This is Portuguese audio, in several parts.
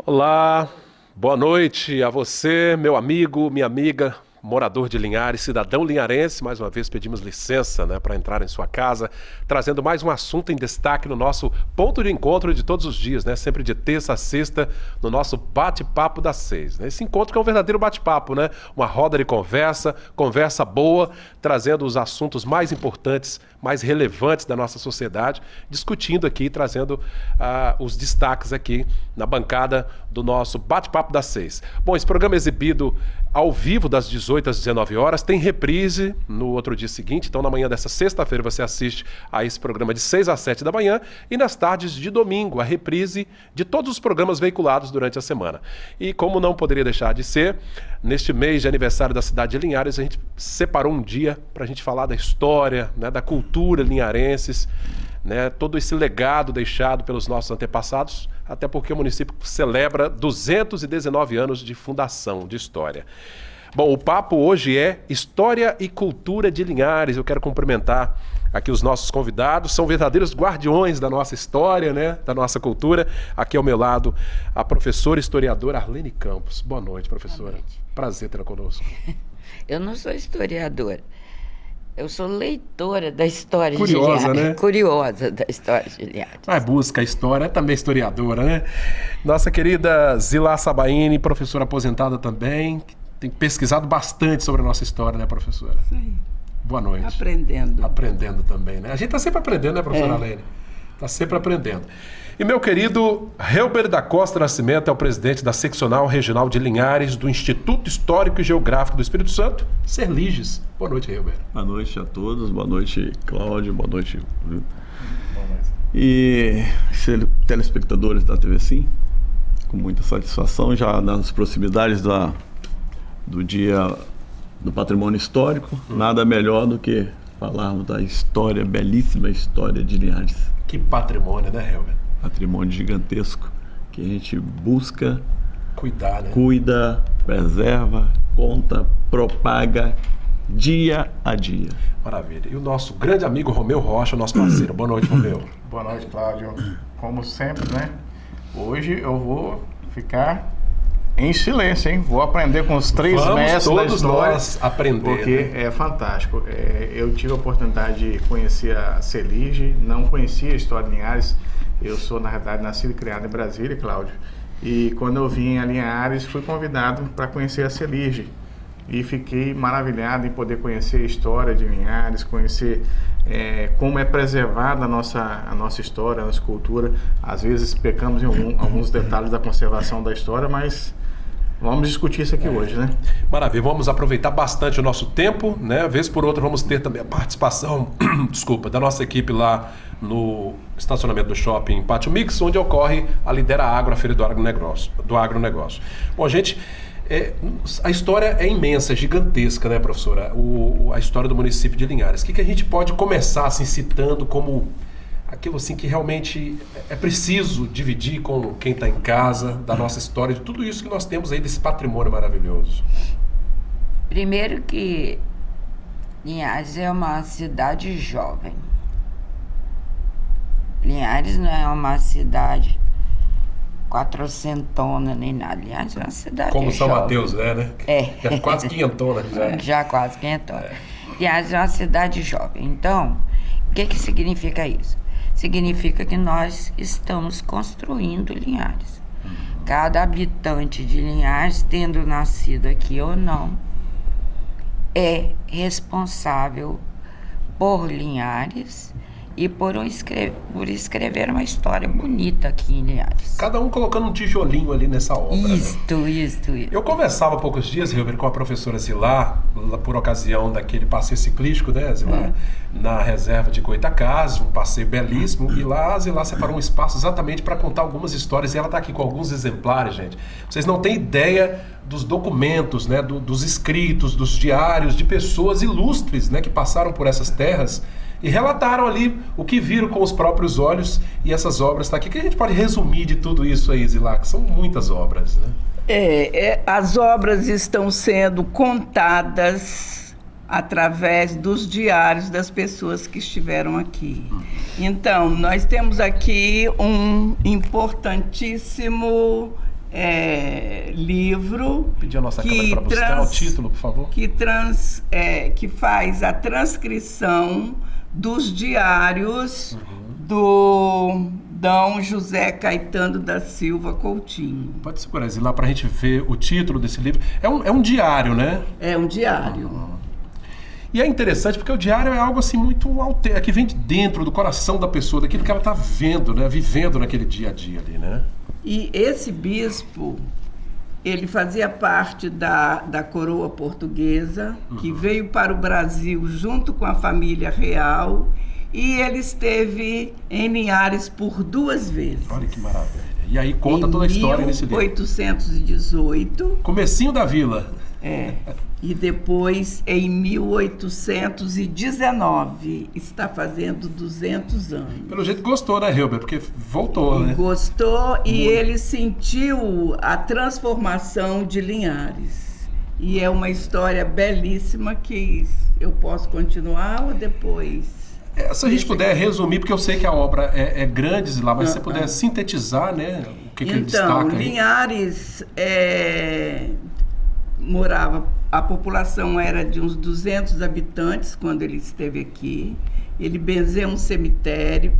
Olá, boa noite a você, meu amigo, minha amiga, morador de Linhares, cidadão linharense. Mais uma vez pedimos licença, para entrar em sua casa, trazendo mais um assunto em destaque no nosso ponto de encontro de todos os dias, sempre de terça a sexta, no nosso bate-papo das 6. Esse encontro que é um verdadeiro bate-papo, uma roda de conversa boa, trazendo os assuntos mais importantes, mais relevantes da nossa sociedade, discutindo aqui, trazendo os destaques aqui na bancada do nosso bate-papo das 6. Bom, esse programa é exibido ao vivo das 18 às 19 horas, tem reprise no outro dia seguinte, então na manhã dessa sexta-feira você assiste a esse programa de 6 às 7 da manhã e nas tardes de domingo, a reprise de todos os programas veiculados durante a semana. E como não poderia deixar de ser, neste mês de aniversário da cidade de Linhares, a gente separou um dia para a gente falar da história, da cultura linharenses, todo esse legado deixado pelos nossos antepassados, até porque o município celebra 219 anos de fundação, de história. Bom, o papo hoje é História e Cultura de Linhares. Eu quero cumprimentar aqui os nossos convidados, são verdadeiros guardiões da nossa história, da nossa cultura. Aqui ao meu lado, a professora historiadora Arlene Campos. Boa noite, professora. Boa noite. Prazer tê-la conosco. Eu não sou historiadora. Eu sou leitora da história curiosa, de Linhares. Curiosa da história de Linhares. Mas busca a história, é também historiadora, Nossa querida Zilá Sabaini, professora aposentada também, que tem pesquisado bastante sobre a nossa história, professora? Sim. Boa noite. Aprendendo. Aprendendo também, A gente está sempre aprendendo, professora Arlene? Está sempre aprendendo. E meu querido Helber da Costa Nascimento é o presidente da Seccional Regional de Linhares do Instituto Histórico e Geográfico do Espírito Santo, Serliges. Boa noite, Helber. Boa noite a todos, boa noite, Cláudio, boa noite. E telespectadores da TV Sim, com muita satisfação, já nas proximidades do Dia do Patrimônio Histórico, nada melhor do que falarmos da história, belíssima história de Linhares. Que patrimônio, Helber? Patrimônio gigantesco que a gente busca, cuidar, cuida, preserva, conta, propaga dia a dia. Maravilha. E o nosso grande amigo Romeu Rocha, nosso parceiro. Boa noite, Romeu. Boa noite, Cláudio. Como sempre, Hoje eu vou ficar em silêncio, hein? Vou aprender com os três mestres da história. Todos nós aprender. Porque é fantástico. Eu tive a oportunidade de conhecer a Serlige, não conhecia a história de Linhares. Eu sou, na verdade, nascido e criado em Brasília, Cláudio. E quando eu vim a Linhares, fui convidado para conhecer a Serlige. E fiquei maravilhado em poder conhecer a história de Linhares, conhecer como é preservada a nossa história, a nossa cultura. Às vezes pecamos em alguns detalhes da conservação da história, mas vamos discutir isso aqui hoje, Maravilha, vamos aproveitar bastante o nosso tempo, Vez por outra vamos ter também a participação, da nossa equipe lá no estacionamento do shopping Pátio Mix, onde ocorre a Lidera Agro, a Feira do Agronegócio. Bom, gente, a história é imensa, é gigantesca, professora? A história do município de Linhares. O que a gente pode começar citando como aquilo que realmente é preciso dividir com quem está em casa, da nossa história, de tudo isso que nós temos aí, desse patrimônio maravilhoso? Primeiro que Linhares é uma cidade jovem. Linhares não é uma cidade quatrocentona nem nada. Linhares é uma cidade como jovem. São Mateus, É quase quinhentona. Já quase quinhentona. Linhares é uma cidade jovem. Então, o que significa isso? Significa que nós estamos construindo Linhares. Cada habitante de Linhares, tendo nascido aqui ou não, é responsável por Linhares e por escrever uma história bonita aqui em Linhares. Cada um colocando um tijolinho ali nessa obra. Isto. Eu conversava há poucos dias, Hilber, com a professora Zilá, por ocasião daquele passeio ciclístico, Zilá? Na reserva de Goitacazes, um passeio belíssimo, e lá a Zilá separou um espaço exatamente para contar algumas histórias, e ela está aqui com alguns exemplares, gente. Vocês não têm ideia dos documentos, dos escritos, dos diários de pessoas ilustres, que passaram por essas terras e relataram ali o que viram com os próprios olhos, e essas obras estão aqui. O que a gente pode resumir de tudo isso aí, Zilá? Que são muitas obras, As obras estão sendo contadas através dos diários das pessoas que estiveram aqui. Então, nós temos aqui um importantíssimo livro Pedir a nossa câmera para buscar o título, por favor. Que faz a transcrição dos diários do D. José Caetano da Silva Coutinho. Pode segurar lá para a gente ver o título desse livro. É um diário, né? É um diário. E é interessante porque o diário é algo assim muito que vem de dentro do coração da pessoa, daquilo que ela está vendo, né? Vivendo naquele dia a dia ali, né? E esse bispo, ele fazia parte da coroa portuguesa, que veio para o Brasil junto com a família real, e ele esteve em Linhares por 2 vezes. Olha que maravilha. E aí conta toda a história nesse livro. Em 1818. Comecinho da vila. E depois, em 1819, está fazendo 200 anos. Pelo jeito gostou, né, Hilber? Porque voltou, né? Gostou e ele sentiu a transformação de Linhares. E é uma história belíssima que eu posso continuar ou depois... Se a gente puder resumir, porque eu sei que a obra é grande lá, mas se você puder sintetizar, né, o que ele destaca aí. Então, Linhares a população era de uns 200 habitantes quando ele esteve aqui. Ele benzeu um cemitério,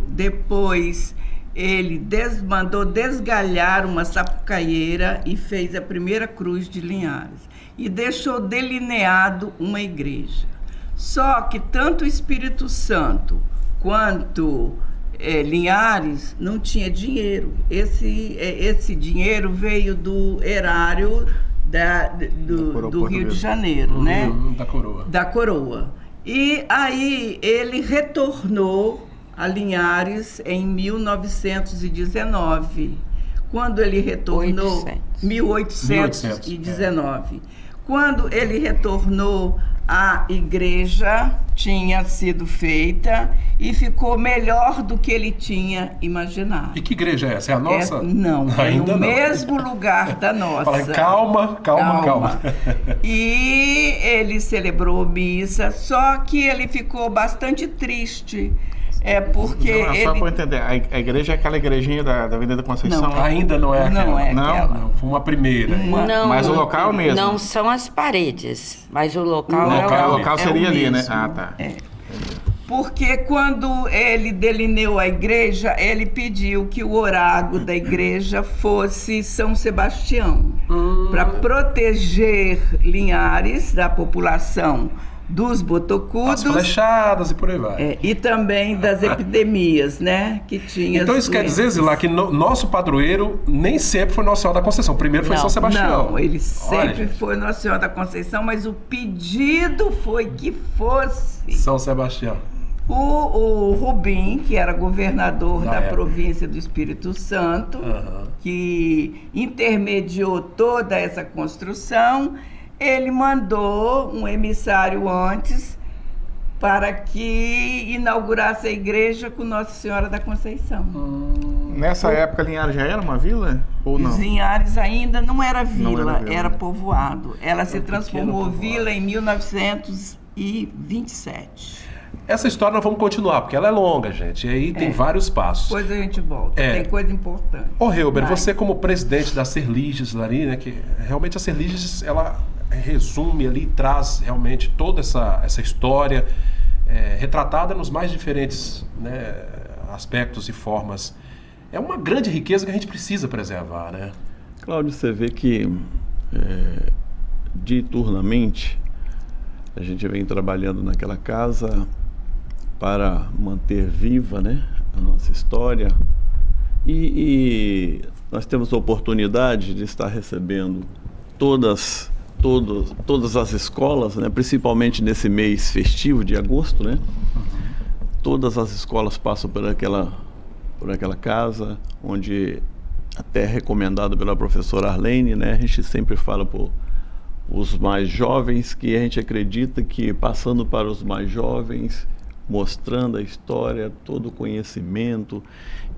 depois ele mandou desgalhar uma sapucaieira e fez a primeira cruz de Linhares. E deixou delineado uma igreja. Só que tanto o Espírito Santo quanto Linhares não tinha dinheiro. Esse dinheiro veio do erário do Rio de Janeiro, né? Da coroa. E aí ele retornou a Linhares em 1919. Quando ele retornou... 1819. Quando ele retornou, a igreja tinha sido feita e ficou melhor do que ele tinha imaginado. E que igreja é essa? É a nossa? Não, ainda é no mesmo lugar da nossa. Fala, calma. E ele celebrou missa, só que ele ficou bastante triste. Porque só para entender, a igreja é aquela igrejinha da Avenida Conceição? Não, ainda não é aquela. Não é aquela. Não, foi uma primeira. Mas o local mesmo? Não são as paredes, mas o local o local seria ali, mesmo. Né? Ah, tá. Porque quando ele delineou a igreja, ele pediu que o oráculo da igreja fosse São Sebastião, para proteger Linhares da população dos botocudos, as flechadas e por aí vai. E também das epidemias, né? Que tinha. Então isso quer dizer, Zilá, que nosso padroeiro nem sempre foi Nossa Senhora da Conceição. Primeiro foi São Sebastião. Não, ele sempre foi Nossa Senhora da Conceição, mas o pedido foi que fosse São Sebastião. O Rubim, que era governador da província do Espírito Santo, que intermediou toda essa construção, ele mandou um emissário antes para que inaugurasse a igreja com Nossa Senhora da Conceição. Nessa época, Linhares já era uma vila ou não? Linhares ainda não era vila, era povoado. Ela se transformou vila em 1927. Essa história nós vamos continuar, porque ela é longa, gente. E aí tem vários passos. Depois a gente volta. Tem coisa importante. Ô, Hilber, você como presidente da Serliges ali, né? Que realmente a Serliges, ela resume ali, traz realmente toda essa história retratada nos mais diferentes, né, aspectos e formas. É uma grande riqueza que a gente precisa preservar, né? Cláudio, você vê que diuturnamente a gente vem trabalhando naquela casa para manter viva, né, a nossa história e nós temos a oportunidade de estar recebendo todas as escolas, né, principalmente nesse mês festivo de agosto, né? Todas as escolas passam por aquela casa, onde até recomendado pela professora Arlene, né? A gente sempre fala por os mais jovens, que a gente acredita que passando para os mais jovens, mostrando a história, todo o conhecimento,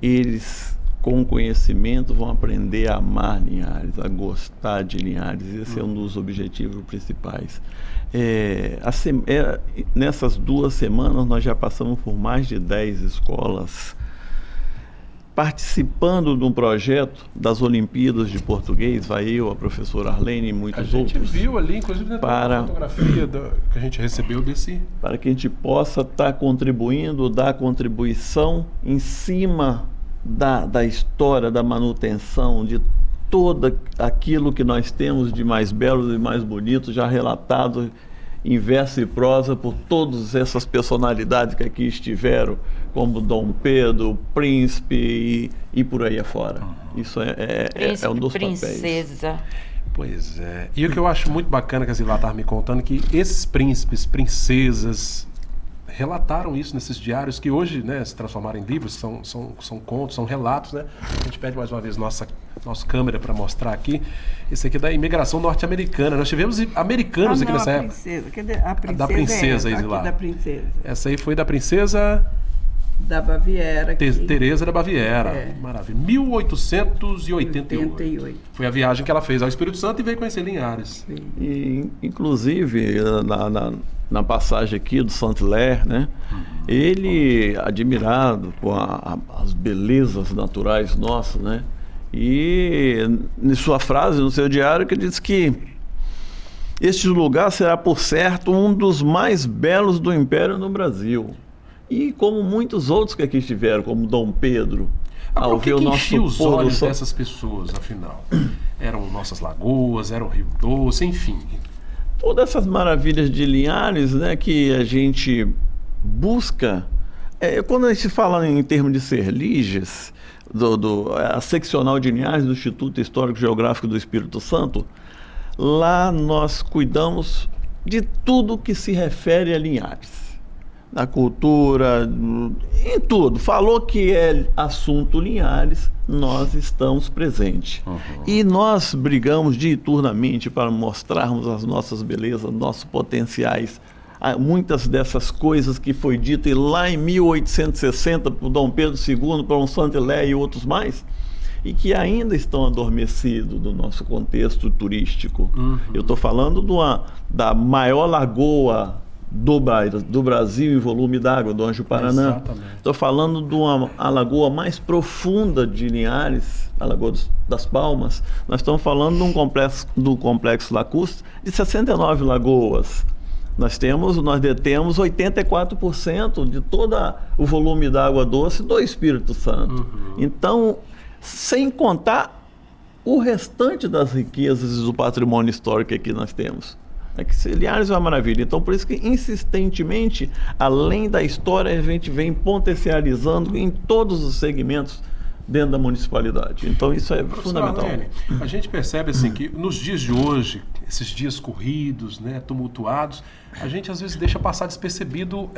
eles com conhecimento vão aprender a amar Linhares, a gostar de Linhares. Esse é um dos objetivos principais. Nessas 2 semanas nós já passamos por mais de 10 escolas participando de um projeto das Olimpíadas de Português, vai eu, a professora Arlene e muitos outros. A gente viu ali, inclusive, na fotografia que a gente recebeu desse... Para que a gente possa estar contribuindo, dar contribuição em cima da história, da manutenção, de todo aquilo que nós temos de mais belo e mais bonito, já relatado em verso e prosa por todas essas personalidades que aqui estiveram, como Dom Pedro, Príncipe e por aí afora. Isso é um dos princesa. papéis. Pois é. E o que eu acho muito bacana que a Zilá estava me contando, que esses príncipes, princesas, relataram isso nesses diários que hoje, né, se transformaram em livros, são contos, são relatos, né? A gente pede mais uma vez nossa câmera para mostrar aqui. Esse aqui é da imigração norte-americana. Nós tivemos americanos aqui nessa época. Cadê a princesa? Da princesa, aqui lá. Da princesa. Essa aí foi da princesa da Baviera. Teresa da Baviera. Maravilha. 1888. Foi a viagem que ela fez ao Espírito Santo e veio conhecer Linhares. E, inclusive, na passagem aqui do Saint-Hilaire, né? Ele, admirado com as belezas naturais nossas, né? E em sua frase, no seu diário, que diz que este lugar será, por certo, um dos mais belos do Império no Brasil. E como muitos outros que aqui estiveram, como Dom Pedro, ao ver o nosso enchia os olhos dessas pessoas, afinal? Eram nossas lagoas, era o Rio Doce, enfim. Todas essas maravilhas de Linhares, né, que a gente busca. Quando a gente fala em termos de Serliges, a seccional de Linhares do Instituto Histórico Geográfico do Espírito Santo, lá nós cuidamos de tudo que se refere a Linhares. Na cultura, em tudo. Falou que é assunto Linhares, nós estamos presentes. E nós brigamos diuturnamente para mostrarmos as nossas belezas, nossos potenciais. Muitas dessas coisas que foi dita lá em 1860 por Dom Pedro II, para um Saint-Hilaire e outros mais, e que ainda estão adormecidos no nosso contexto turístico. Eu estou falando da maior lagoa do Brasil em volume d'água, do Anjo Paraná. Estou falando de a lagoa mais profunda de Linhares, a Lagoa das Palmas. Nós estamos falando do complexo lacustre de 69 lagoas. Nós detemos 84% de todo o volume d'água doce do Espírito Santo. Então, sem contar o restante das riquezas e do patrimônio histórico que aqui nós temos. Linhares é uma maravilha. Então, por isso que, insistentemente, além da história, a gente vem potencializando em todos os segmentos dentro da municipalidade. Então, isso é fundamental. Arlene, a gente percebe assim que nos dias de hoje, esses dias corridos, né, tumultuados, a gente às vezes deixa passar despercebido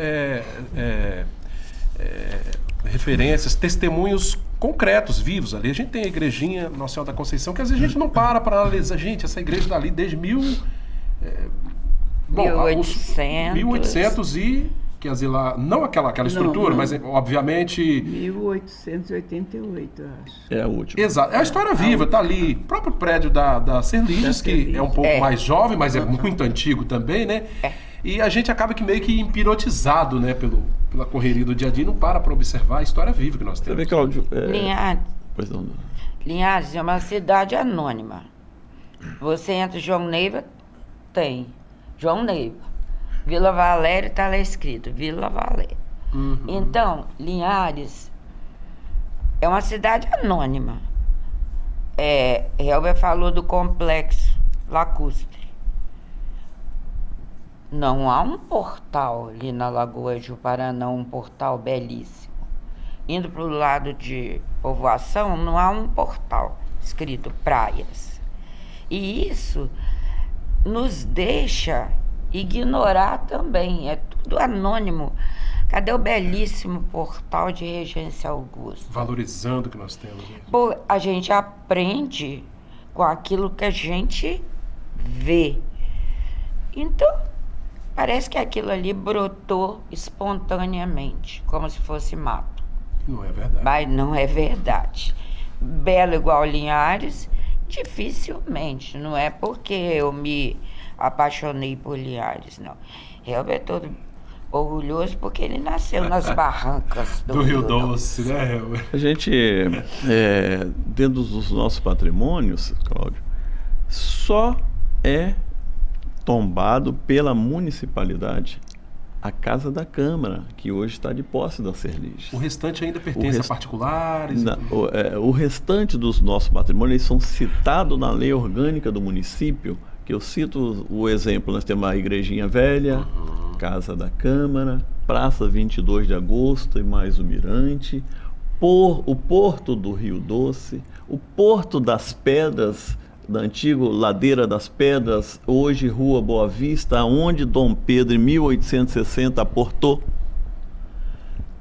referências, testemunhos concretos, vivos ali. A gente tem a igrejinha Nossa Senhora da Conceição, que às vezes a gente não para analisar. Gente, essa igreja dali desde 1800 e que não aquela estrutura, mas obviamente 1888, eu acho. É a última. Exato, é a história viva, tá ali. O próprio prédio da Serliges, que é um pouco mais jovem, mas é muito antigo também, né? E a gente acaba que meio que empirotizado, né, pela correria do dia a dia, e não para observar a história viva que nós temos. Você vê, Cláudio, Linhares é uma cidade anônima. Você entra em João Neiva, tem João Neiva. Vila Valério está lá escrito, Vila Valério. Então, Linhares é uma cidade anônima. Helber falou do complexo lacustre. Não há um portal ali na Lagoa de Paraná, um portal belíssimo. Indo para o lado de povoação, não há um portal escrito praias. E isso nos deixa ignorar também, é tudo anônimo. Cadê o belíssimo portal de Regência Augusta? Valorizando o que nós temos. Né? Pô, a gente aprende com aquilo que a gente vê. Então, parece que aquilo ali brotou espontaneamente, como se fosse mato. Não é verdade. Mas não é verdade. Belo igual Linhares, dificilmente. Não é porque eu me apaixonei por Linhares, não. Helber é todo Orgulhoso porque ele nasceu nas barrancas Do Rio Doce, né, Helber? A gente, dentro dos nossos patrimônios, Cláudio, só é tombado pela municipalidade a Casa da Câmara, que hoje está de posse da Serlige. O restante ainda pertence a particulares? O restante dos nossos patrimônios eles são citados na lei orgânica do município, que eu cito o exemplo, nós temos a Igrejinha Velha, Casa da Câmara, Praça 22 de Agosto e mais o Mirante, o Porto do Rio Doce, o Porto das Pedras, da antiga Ladeira das Pedras, hoje Rua Boa Vista, onde Dom Pedro, em 1860, aportou.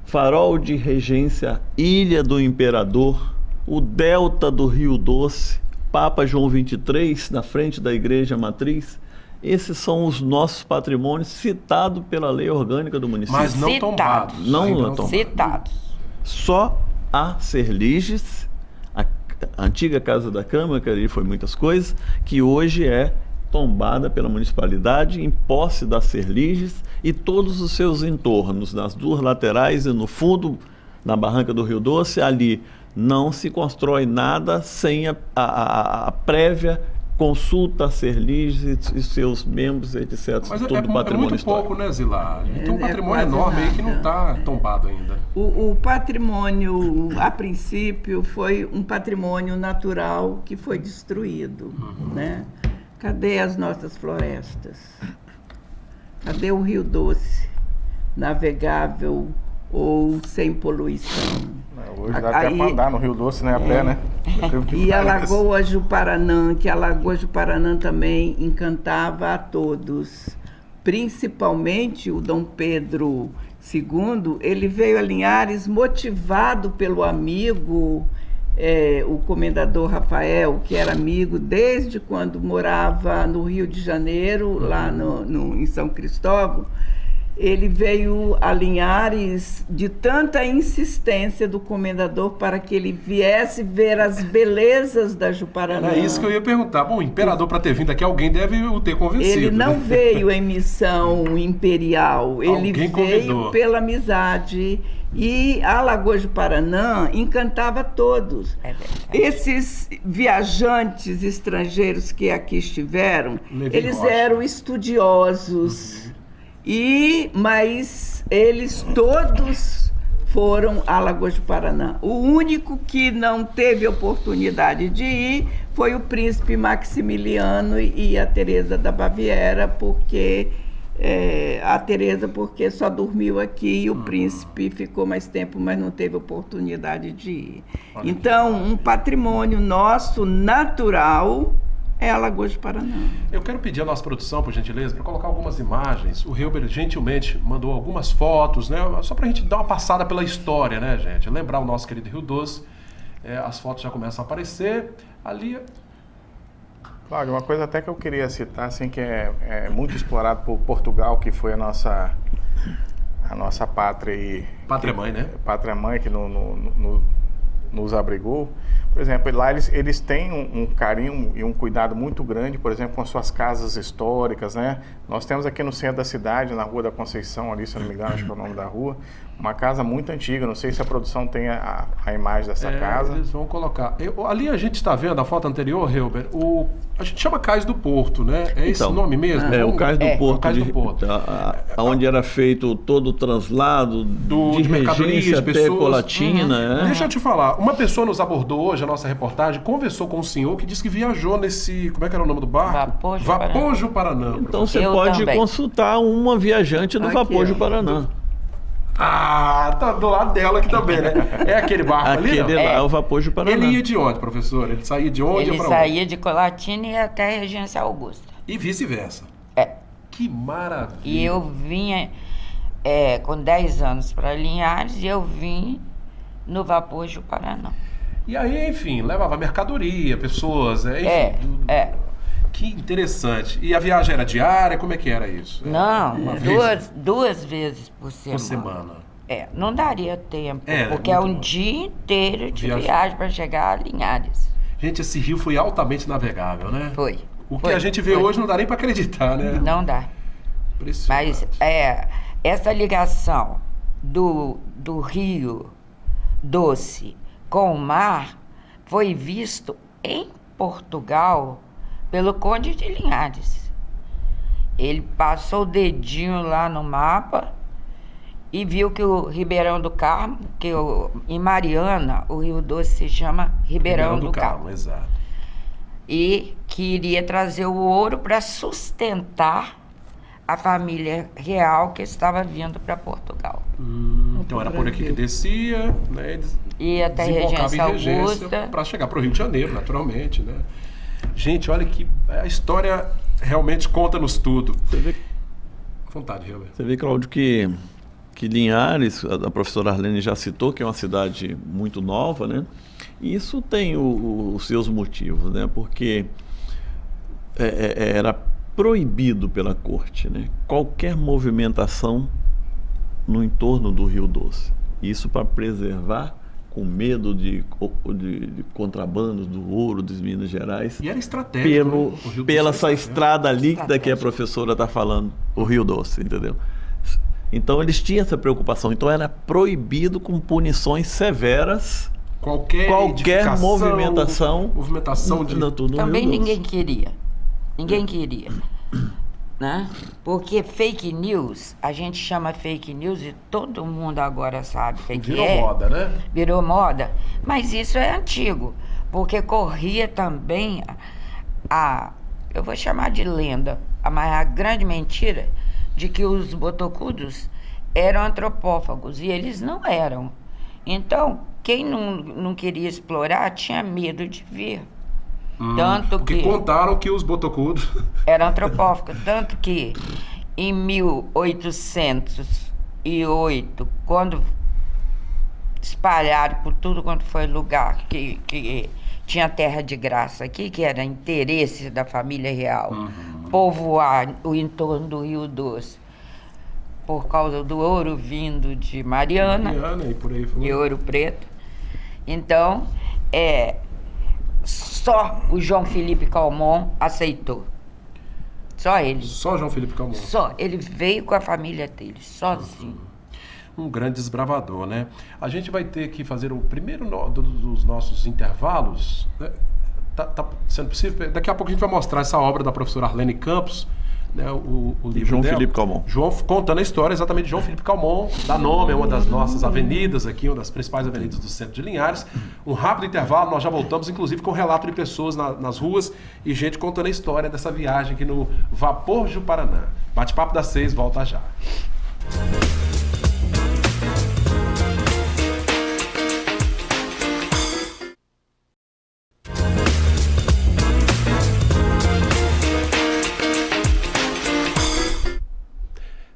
Farol de Regência, Ilha do Imperador, o Delta do Rio Doce, Papa João XXIII, na frente da Igreja Matriz. Esses são os nossos patrimônios citados pela lei orgânica do município. Mas não tombados. Não tombados. Citados. Só a Serliges, a antiga Casa da Câmara, que ali foi muitas coisas, que hoje é tombada pela municipalidade em posse da Serliges e todos os seus entornos, nas duas laterais e no fundo, na barranca do Rio Doce, ali não se constrói nada sem a prévia consulta a Serliges e seus membros, etc. Mas todo é patrimônio muito histórico. pouco, né, Zilá? Tem um patrimônio quase enorme aí que nada. não está tombado ainda. O patrimônio, a princípio, foi um patrimônio natural que foi destruído, né? Cadê as nossas florestas? Cadê o Rio Doce, navegável ou sem poluição? Hoje dá até para andar no Rio Doce, né? A pé, né? E a Lagoa Juparanã, que a Lagoa Juparanã também encantava a todos. Principalmente o Dom Pedro II, ele veio a Linhares motivado pelo amigo, o comendador Rafael, que era amigo desde quando morava no Rio de Janeiro, lá em São Cristóvão. Ele veio a Linhares de tanta insistência do comendador para que ele viesse ver as belezas da Juparanã. Era isso que eu ia perguntar. Bom, o imperador, para ter vindo aqui, alguém deve o ter convencido. Ele não né? veio em missão imperial, ele Alguém veio convidou. pela amizade. E a Lagoa Juparanã encantava todos. É verdade. Esses viajantes estrangeiros que aqui estiveram, Levi eles Rocha. eram estudiosos. Mas eles todos foram à Lagoa de Paraná. O único que não teve oportunidade de ir foi o príncipe Maximiliano e a Teresa da Baviera, porque a Teresa porque só dormiu aqui e o príncipe ficou mais tempo, mas não teve oportunidade de ir. Então, um patrimônio nosso natural é a Lagoa de Paraná. Eu quero pedir à nossa produção, por gentileza, para colocar algumas imagens. O Helber gentilmente mandou algumas fotos, né? Só para a gente dar uma passada pela história, né, gente? Lembrar o nosso querido Rio Doce. As fotos já começam a aparecer. Ali... Cláudio, uma coisa até que eu queria citar, assim, que é muito explorado por Portugal, que foi a nossa pátria e... Pátria-mãe, né? Pátria-mãe que nos abrigou. Por exemplo, lá eles têm um carinho e um cuidado muito grande, por exemplo, com suas casas históricas, né? Nós temos aqui no centro da cidade, na Rua da Conceição, ali, se eu não me engano, acho que é o nome da rua, uma casa muito antiga, não sei se a produção tem a imagem dessa casa. Eles vão colocar. Ali a gente está vendo, a foto anterior, Helber, a gente chama Cais do Porto, né? É esse Então, nome mesmo? O Cais do Porto, o Cais do Porto. onde era feito todo o translado de mercadorias, regência até pessoas. Colatina. Deixa eu te falar, uma pessoa nos abordou hoje, a nossa reportagem, conversou com um senhor que disse que viajou nesse, como é que era o nome do barco? Vapor Juparanã. Então você Eu pode também. consultar uma viajante do Aqui, Vapor ó. Juparanã. Tá do lado dela aqui também, né? É aquele barco ali, Aquele não? lá é o Vapor Juparanã. Ele ia de onde, professor? Ele saía de onde Ele para saía de Colatina e ia até a Regência Augusta. E vice-versa. É. Que maravilha. E eu vinha com 10 anos para Linhares e eu vim no Vapor Juparanã. E aí, enfim, levava mercadoria, pessoas, enfim. Que interessante. E a viagem era diária? Como é que era isso? Não, Uma vez duas vezes por semana. por semana. Não daria tempo, porque muito é um longe. dia inteiro de Viagem. viagem para chegar a Linhares. Gente, esse rio foi altamente navegável, né? Foi. O que Foi, a gente vê foi. hoje não dá nem para acreditar, né? Não dá. Mas essa ligação do Rio Doce com o mar foi visto em Portugal pelo Conde de Linhares. Ele passou o dedinho lá no mapa e viu que o Ribeirão do Carmo, em Mariana, o Rio Doce se chama Ribeirão do Carmo. Exato. E que iria trazer o ouro para sustentar a família real que estava vindo para Portugal. Então era por aqui que descia, né? Eles e até Regência Augusta para chegar para o Rio de Janeiro, naturalmente, né? Gente, olha que a história realmente conta-nos tudo. Você vê, vontade, Hilber. Você vê, Cláudio, que Linhares, a professora Arlene já citou, que é uma cidade muito nova, né? E isso tem os seus motivos, né? Porque era proibido pela corte, né? Qualquer movimentação no entorno do Rio Doce. Isso para preservar, com medo de contrabandos do ouro dos Minas Gerais. E era estratégico. Pela essa estrada líquida que a professora está falando, o Rio Doce, entendeu? Então eles tinham essa preocupação. Então era proibido com punições severas qualquer movimentação de também ninguém queria. Ninguém queria, né? Porque fake news, a gente chama fake news e todo mundo agora sabe o que Virou moda, né? Virou moda, mas isso é antigo, porque corria também eu vou chamar de lenda, mas a grande mentira de que os botocudos eram antropófagos, e eles não eram. Então, quem não queria explorar tinha medo de vir. Tanto porque que contaram que os botocudos eram antropófagos, tanto que em 1808, quando espalharam por tudo quanto foi lugar que tinha terra de graça aqui, que era interesse da família real, povoar o entorno do Rio Doce, por causa do ouro vindo de Mariana e por aí foi. E Ouro Preto. Então, só o João Felipe Calmon aceitou. Só ele. Só João Felipe Calmon. Só. Ele veio com a família dele, sozinho. Um grande desbravador, né? A gente vai ter que fazer o primeiro dos nossos intervalos. Né? Tá sendo possível? Daqui a pouco a gente vai mostrar essa obra da professora Arlene Campos, né? O livro João dela. Felipe Calmon. Contando a história exatamente de João Felipe Calmon, dá nome a uma das nossas avenidas aqui, uma das principais avenidas do centro de Linhares. Um rápido intervalo, nós já voltamos, inclusive, com relato de pessoas nas ruas e gente contando a história dessa viagem aqui no Vapor Ju-Paraná. Bate-papo das 6, volta já.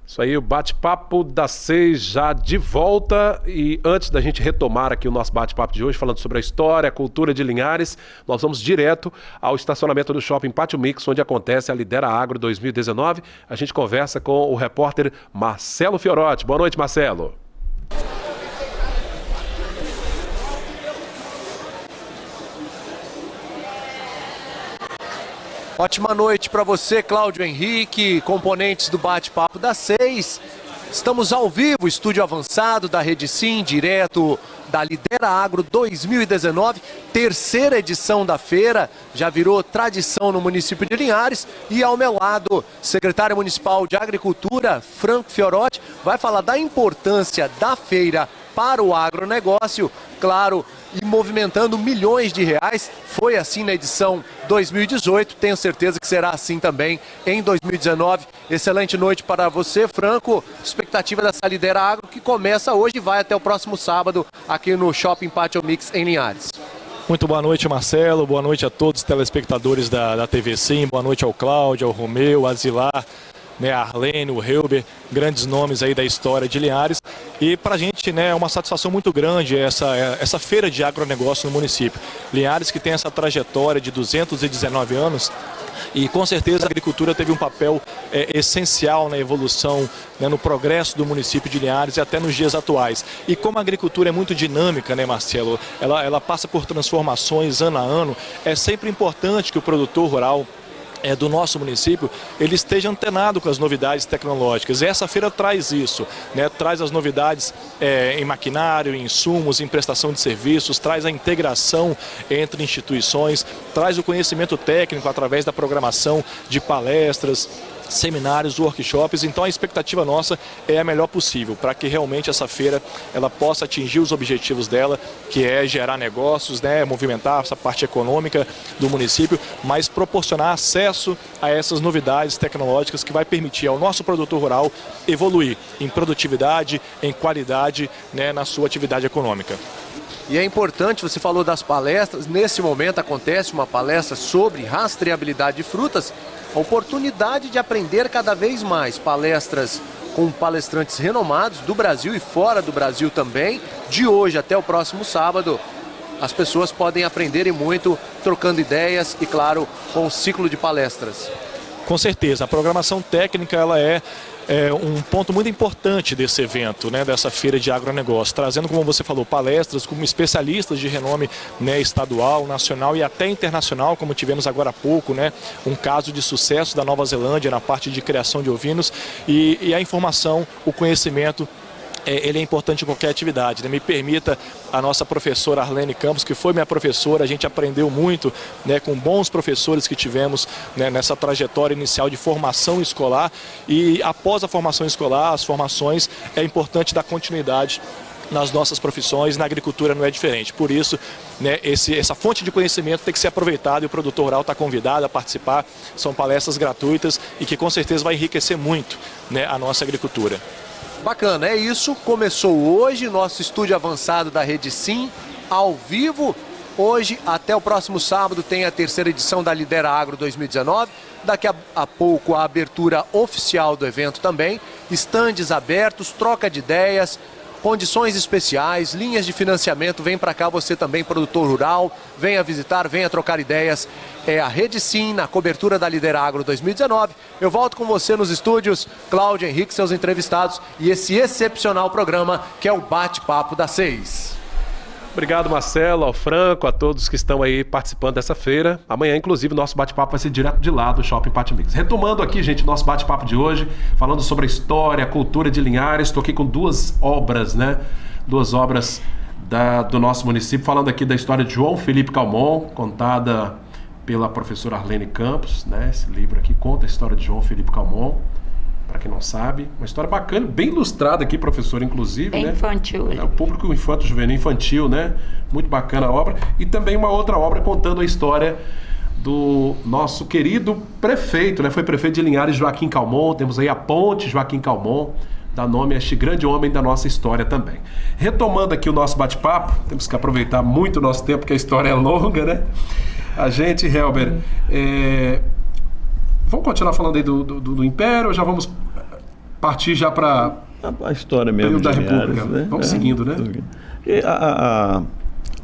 Isso aí, o bate-papo das 6 já de volta. E antes da gente retomar aqui o nosso bate-papo de hoje, falando sobre a história, a cultura de Linhares, nós vamos direto ao estacionamento do Shopping Pátio Mix, onde acontece a Lidera Agro 2019. A gente conversa com o repórter Marcelo Fiorotti. Boa noite, Marcelo. Ótima noite para você, Cláudio Henrique, componentes do Bate-Papo das 6. Estamos ao vivo, estúdio avançado da Rede Sim, direto da Lidera Agro 2019, terceira edição da feira, já virou tradição no município de Linhares. E ao meu lado, secretário municipal de Agricultura, Franco Fiorotti, vai falar da importância da feira para o agronegócio, claro, e movimentando milhões de reais. Foi assim na edição 2018, tenho certeza que será assim também em 2019. Excelente noite para você, Franco. Expectativa dessa Lidera Agro que começa hoje e vai até o próximo sábado aqui no Shopping Pátio Mix em Linhares. Muito boa noite, Marcelo. Boa noite a todos os telespectadores da TV Sim. Boa noite ao Cláudio, ao Romeu, a Zilar, né, a Arlene, o Helber, grandes nomes aí da história de Linhares. E para a gente, né, é uma satisfação muito grande essa feira de agronegócio no município. Linhares, que tem essa trajetória de 219 anos, e com certeza a agricultura teve um papel essencial na evolução, né, no progresso do município de Linhares e até nos dias atuais. E como a agricultura é muito dinâmica, né, Marcelo, ela passa por transformações ano a ano, é sempre importante que o produtor rural do nosso município, ele esteja antenado com as novidades tecnológicas. E essa feira traz isso, né? Traz as novidades em maquinário, em insumos, em prestação de serviços, traz a integração entre instituições, traz o conhecimento técnico através da programação de palestras, seminários, workshops. Então a expectativa nossa é a melhor possível para que realmente essa feira ela possa atingir os objetivos dela, que é gerar negócios, né, movimentar essa parte econômica do município, mas proporcionar acesso a essas novidades tecnológicas que vai permitir ao nosso produtor rural evoluir em produtividade, em qualidade, né, na sua atividade econômica. E é importante, você falou das palestras, nesse momento acontece uma palestra sobre rastreabilidade de frutas, a oportunidade de aprender cada vez mais, palestras com palestrantes renomados do Brasil e fora do Brasil também, de hoje até o próximo sábado. As pessoas podem aprender e muito trocando ideias e, claro, com o ciclo de palestras. Com certeza, a programação técnica ela é um ponto muito importante desse evento, né, dessa feira de agronegócio, trazendo, como você falou, palestras com especialistas de renome, né, estadual, nacional e até internacional, como tivemos agora há pouco, né, um caso de sucesso da Nova Zelândia na parte de criação de ovinos e a informação, o conhecimento, ele é importante em qualquer atividade, né? Me permita, a nossa professora Arlene Campos, que foi minha professora, a gente aprendeu muito, né, com bons professores que tivemos, né, nessa trajetória inicial de formação escolar, e após a formação escolar, as formações, é importante dar continuidade nas nossas profissões, na agricultura não é diferente. Por isso, né, essa fonte de conhecimento tem que ser aproveitada e o produtor rural está convidado a participar. São palestras gratuitas e que com certeza vai enriquecer muito, né, a nossa agricultura. Bacana, é isso. Começou hoje nosso estúdio avançado da Rede Sim, ao vivo. Hoje, até o próximo sábado, tem a terceira edição da Lidera Agro 2019. Daqui a pouco, a abertura oficial do evento também. Estandes abertos, troca de ideias, condições especiais, linhas de financiamento. Vem para cá você também, produtor rural, venha visitar, venha trocar ideias. É a Rede Sim, na cobertura da Lidera Agro 2019. Eu volto com você nos estúdios, Cláudio Henrique, seus entrevistados e esse excepcional programa que é o Bate-Papo da 6. Obrigado, Marcelo, ao Franco, a todos que estão aí participando dessa feira. Amanhã, inclusive, o nosso bate-papo vai ser direto de lá do Shopping Pátio Mix. Retomando aqui, gente, nosso bate-papo de hoje, falando sobre a história, a cultura de Linhares. Estou aqui com duas obras, né? Duas obras do nosso município, falando aqui da história de João Felipe Calmon, contada pela professora Arlene Campos, né? Esse livro aqui conta a história de João Felipe Calmon. Para quem não sabe, uma história bacana, bem ilustrada aqui, professor, inclusive, bem, né? Infantil. É o público infanto-juvenil infantil, né? Muito bacana a obra. E também uma outra obra contando a história do nosso querido prefeito, né? Foi prefeito de Linhares, Joaquim Calmon. Temos aí a ponte Joaquim Calmon, dá nome a este grande homem da nossa história também. Retomando aqui o nosso bate-papo, temos que aproveitar muito o nosso tempo, porque a história é longa, né? A gente, Helber, vamos continuar falando aí do Império ou já vamos partir já para a história mesmo da Linhares, República? Né? Vamos seguindo, né?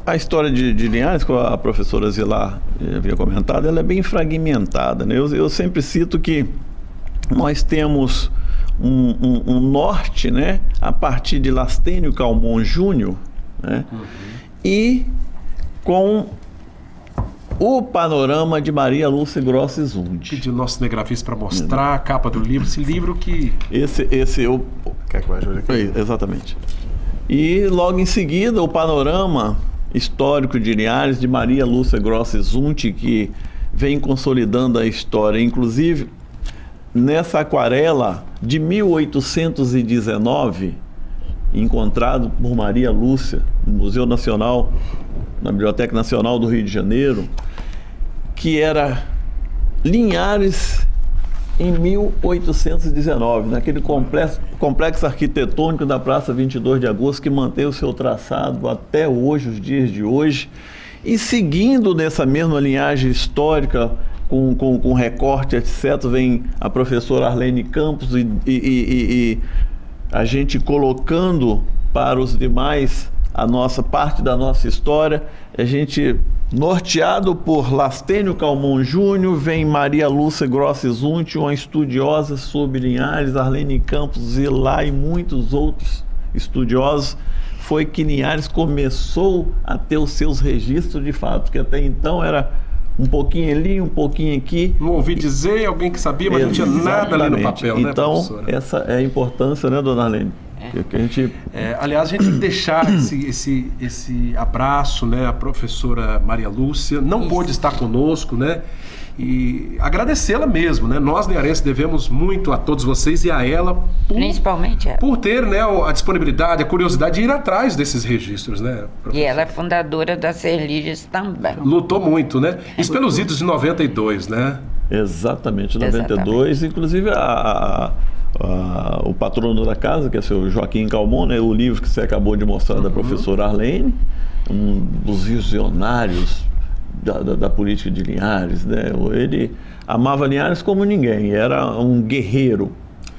A história de Linhares, que a professora Zilar havia comentado, ela é bem fragmentada, né? Eu sempre cito que nós temos um norte, né? A partir de Lastênio Calmon Júnior, né? E com o panorama de Maria Lúcia Grossi Zundt. Pedi o nosso cinegrafista para mostrar a capa do livro, esse livro que... Quer que eu ajude aqui? Exatamente. E logo em seguida o panorama histórico de Linhares de Maria Lúcia Grossi Zundt, que vem consolidando a história, inclusive nessa aquarela de 1819, encontrado por Maria Lúcia no Museu Nacional, na Biblioteca Nacional do Rio de Janeiro, que era Linhares em 1819, naquele complexo arquitetônico da Praça 22 de Agosto, que mantém o seu traçado até hoje, os dias de hoje, e seguindo nessa mesma linhagem histórica, com recorte, etc., vem a professora Arlene Campos e a gente colocando para os demais a nossa parte da nossa história. A gente, norteado por Lastênio Calmon Júnior, vem Maria Lúcia Grossi Zundt, uma estudiosa sobre Linhares, Arlene Campos, Zilar e muitos outros estudiosos. Foi que Linhares começou a ter os seus registros de fato, que até então era um pouquinho ali, um pouquinho aqui. Não ouvi dizer, alguém que sabia, mas não tinha nada ali no papel, né, então, professora? Essa é a importância, né, dona Arlene? Que a gente... aliás, a gente tem que deixar esse abraço, né? A professora Maria Lúcia não pôde estar conosco, né? E agradecê-la mesmo, né? Nós, linharenses, devemos muito a todos vocês e a ela Principalmente ela. Por ter, né, a disponibilidade, a curiosidade de ir atrás desses registros, né, professor? E ela é fundadora da Serliges também. Lutou muito, né? Isso pelos idos de 92, né? Exatamente, 92. Inclusive, o patrono da casa, que é o seu Joaquim Calmon, né? O livro que você acabou de mostrar da professora Arlene, um dos visionários da política de Linhares, né? Ele amava Linhares como ninguém, era um guerreiro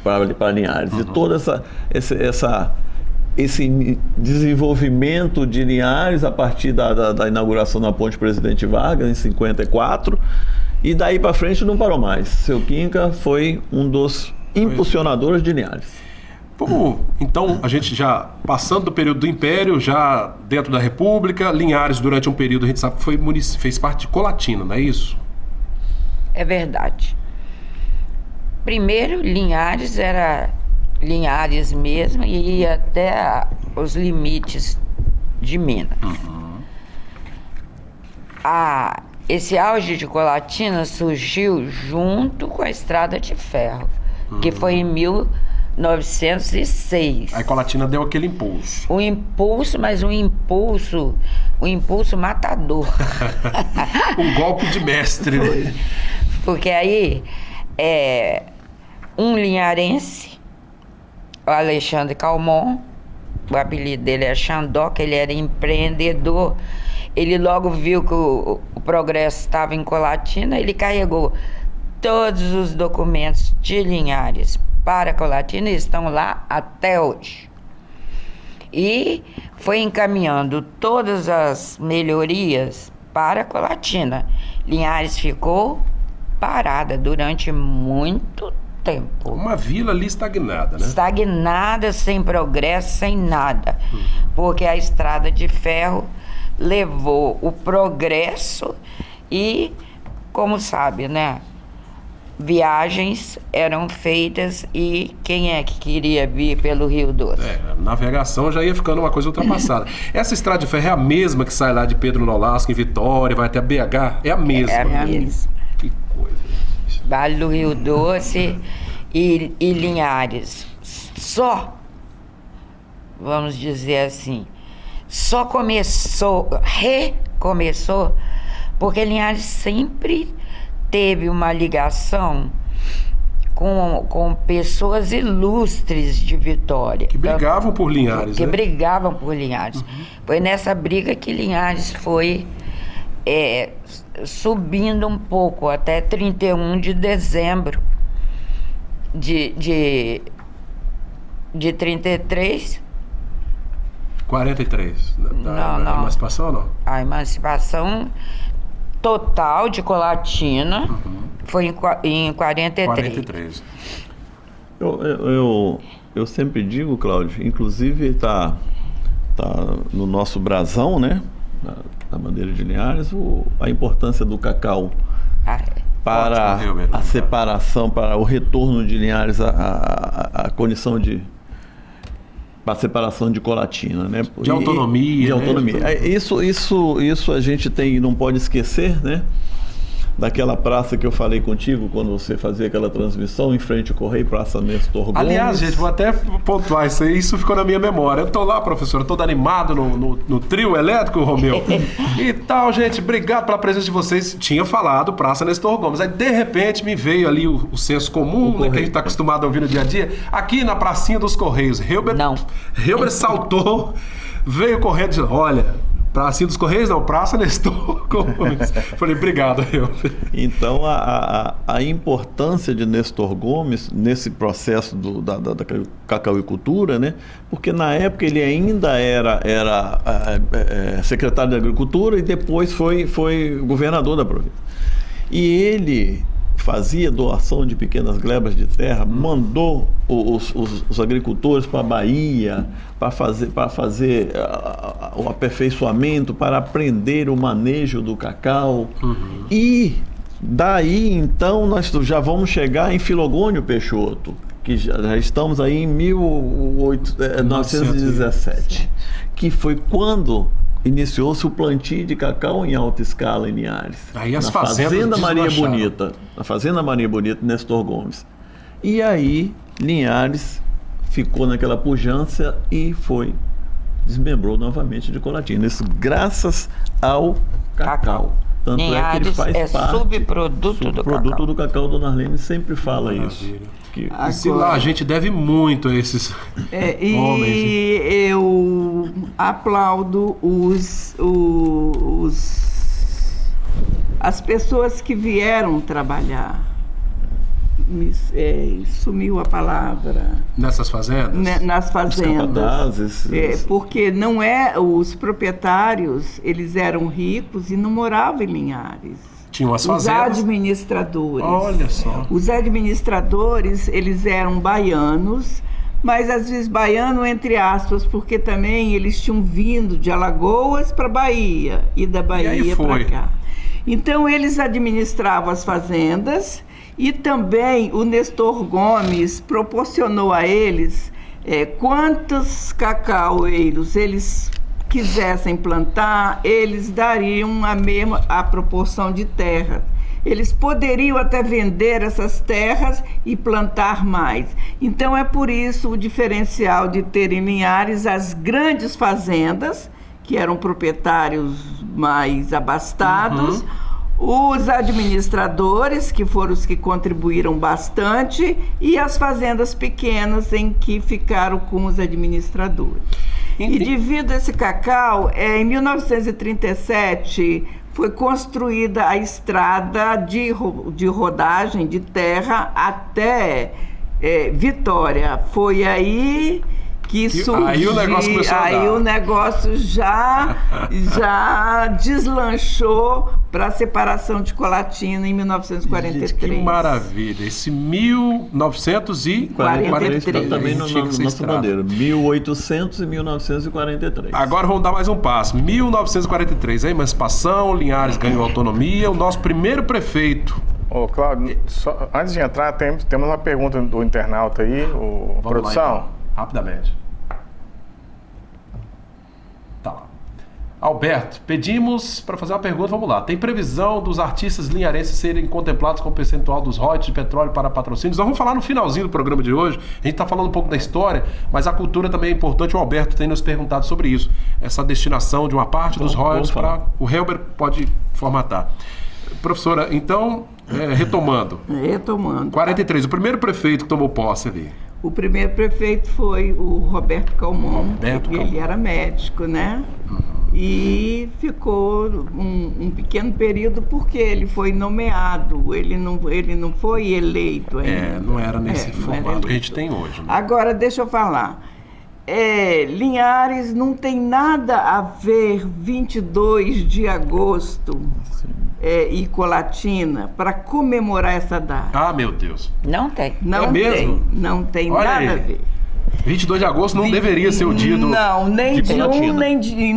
para Linhares. E todo esse desenvolvimento de Linhares a partir da inauguração da Ponte Presidente Vargas, em 54, e daí para frente não parou mais. Seu Quinca foi um dos impulsionadores de Linhares. Então, a gente já passando do período do Império, já dentro da República, Linhares durante um período, a gente sabe que fez parte de Colatina, não é isso? É verdade. Primeiro, Linhares era Linhares mesmo e ia até os limites de Minas. Esse auge de Colatina surgiu junto com a Estrada de Ferro, que foi em 1906. Aí Colatina deu aquele impulso. Mas um impulso matador. Um golpe de mestre. Porque aí, um linharense, o Alexandre Calmon, o apelido dele é Xandó, que ele era empreendedor, ele logo viu que o progresso estava em Colatina, ele carregou todos os documentos de Linhares para Colatina e estão lá até hoje. E foi encaminhando todas as melhorias para Colatina. Linhares ficou parada durante muito tempo. Uma vila ali estagnada, né? Estagnada, sem progresso, sem nada. Porque a Estrada de Ferro levou o progresso e, como sabe, né? Viagens eram feitas e quem é que queria vir pelo Rio Doce? A navegação já ia ficando uma coisa ultrapassada. Essa Estrada de Ferro é a mesma que sai lá de Pedro Nolasco, em Vitória, vai até BH? É a mesma. É a mesma. Que coisa. Vale do Rio Doce e Linhares. Só, vamos dizer assim, só recomeçou, porque Linhares sempre teve uma ligação com pessoas ilustres de Vitória. Que brigavam por Linhares, Que né? brigavam por Linhares. Foi nessa briga que Linhares foi subindo um pouco, até 31 de dezembro de 33. 43. Não. A emancipação ou não? A emancipação total de Colatina foi em 43. 43. Eu sempre digo, Cláudio, inclusive tá no nosso brasão, né? Na bandeira de Linhares, a importância do cacau para a separação, para o retorno de Linhares à condição para a separação de Colatina, né? De autonomia. De autonomia. Né? Isso a gente não pode esquecer, né? Daquela praça que eu falei contigo quando você fazia aquela transmissão em frente ao Correio, Praça Nestor Gomes. Aliás, gente, vou até pontuar isso aí, isso ficou na minha memória. Eu tô lá, professor, eu tô animado no trio elétrico, Romeu. E tal, gente, obrigado pela presença de vocês. Tinha falado Praça Nestor Gomes. Aí, de repente, me veio ali o senso comum, né, que a gente tá acostumado a ouvir no dia a dia. Aqui na pracinha dos Correios. Helber saltou, veio correndo e disse, olha... Pracinha dos Correios, não, Praça Nestor Gomes. Falei, obrigado, eu. Então, a importância de Nestor Gomes nesse processo da cacauicultura, né? Porque na época ele ainda era secretário de Agricultura e depois foi governador da província. E ele fazia doação de pequenas glebas de terra, mandou os agricultores para a Bahia para fazer o aperfeiçoamento, para aprender o manejo do cacau. E daí, então, nós já vamos chegar em Filogônio Peixoto, que já estamos aí em 1917, que foi quando iniciou-se o plantio de cacau em alta escala em Linhares. Aí as na fazendas Fazenda Maria deslancharam. Bonita, na Fazenda Maria Bonita, Nestor Gomes. E aí Linhares ficou naquela pujança e desmembrou novamente de Colatina. Isso graças ao cacau. Tanto Linhares é que ele faz parte subproduto do cacau. do cacau. Dona Arlene sempre fala isso. E se lá a gente deve muito a esses homens. E eu aplaudo as pessoas que vieram trabalhar. Sumiu a palavra. Nessas fazendas? Nas fazendas. Capatazes. Porque não os proprietários, eles eram ricos e não moravam em Linhares. Tinham as Os fazendas. administradores. Olha só. Os administradores, eles eram baianos, mas às vezes baiano entre aspas, porque também eles tinham vindo de Alagoas para Bahia e da Bahia para cá. Então eles administravam as fazendas e também o Nestor Gomes proporcionou a eles quantos cacaueiros eles quisessem plantar, eles dariam a proporção de terra. Eles poderiam até vender essas terras e plantar mais. Então é por isso o diferencial de ter em Linhares as grandes fazendas, que eram proprietários mais abastados, os administradores, que foram os que contribuíram bastante, e as fazendas pequenas em que ficaram com os administradores. E devido a esse cacau, em 1937 foi construída a estrada de rodagem de terra até Vitória. Foi aí que surgiu. Aí o negócio começou a andar. Aí o negócio já deslanchou para a separação de Colatina em 1943. Gente, que maravilha! Esse 1943 também na nossa bandeira. 1800 e 1943. Agora vamos dar mais um passo. 1943, a emancipação, Linhares ganhou autonomia, o nosso primeiro prefeito. Ô, Cláudio, antes de entrar, temos uma pergunta do internauta aí, produção. Lá, então. Rapidamente. Tá lá. Alberto, pedimos para fazer uma pergunta, vamos lá. Tem previsão dos artistas linharenses serem contemplados com o percentual dos royalties de petróleo para patrocínios? Nós vamos falar no finalzinho do programa de hoje. A gente está falando um pouco da história, mas a cultura também é importante. O Alberto tem nos perguntado sobre isso. Essa destinação de uma parte dos royalties para... O Helber pode formatar. Professora, então, retomando. 43, o primeiro prefeito que tomou posse ali. O primeiro prefeito foi o Roberto Calmon. Ele era médico, né? E ficou um pequeno período porque ele foi nomeado, ele não foi eleito ainda. Não era nesse formato que a gente tem hoje. Né? Agora, deixa eu falar. Linhares não tem nada a ver 22 de agosto e Colatina para comemorar essa data. Ah, meu Deus. Não tem. Não mesmo? Não tem nada a ver. 22 de agosto não deveria ser o dia do... Não, nem de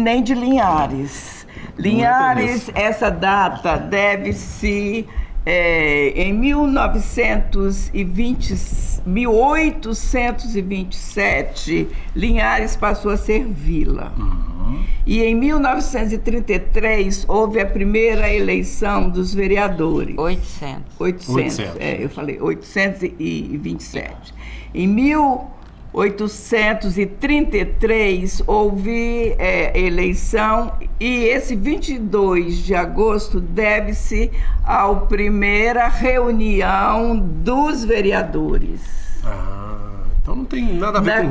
nem de Linhares. Linhares, essa data deve-se... em 1827, Linhares passou a ser vila. E em 1933 houve a primeira eleição dos vereadores. 800. Eu falei 827. Em 1833 houve eleição e esse 22 de agosto deve-se à primeira reunião dos vereadores. Então não tem nada a ver com...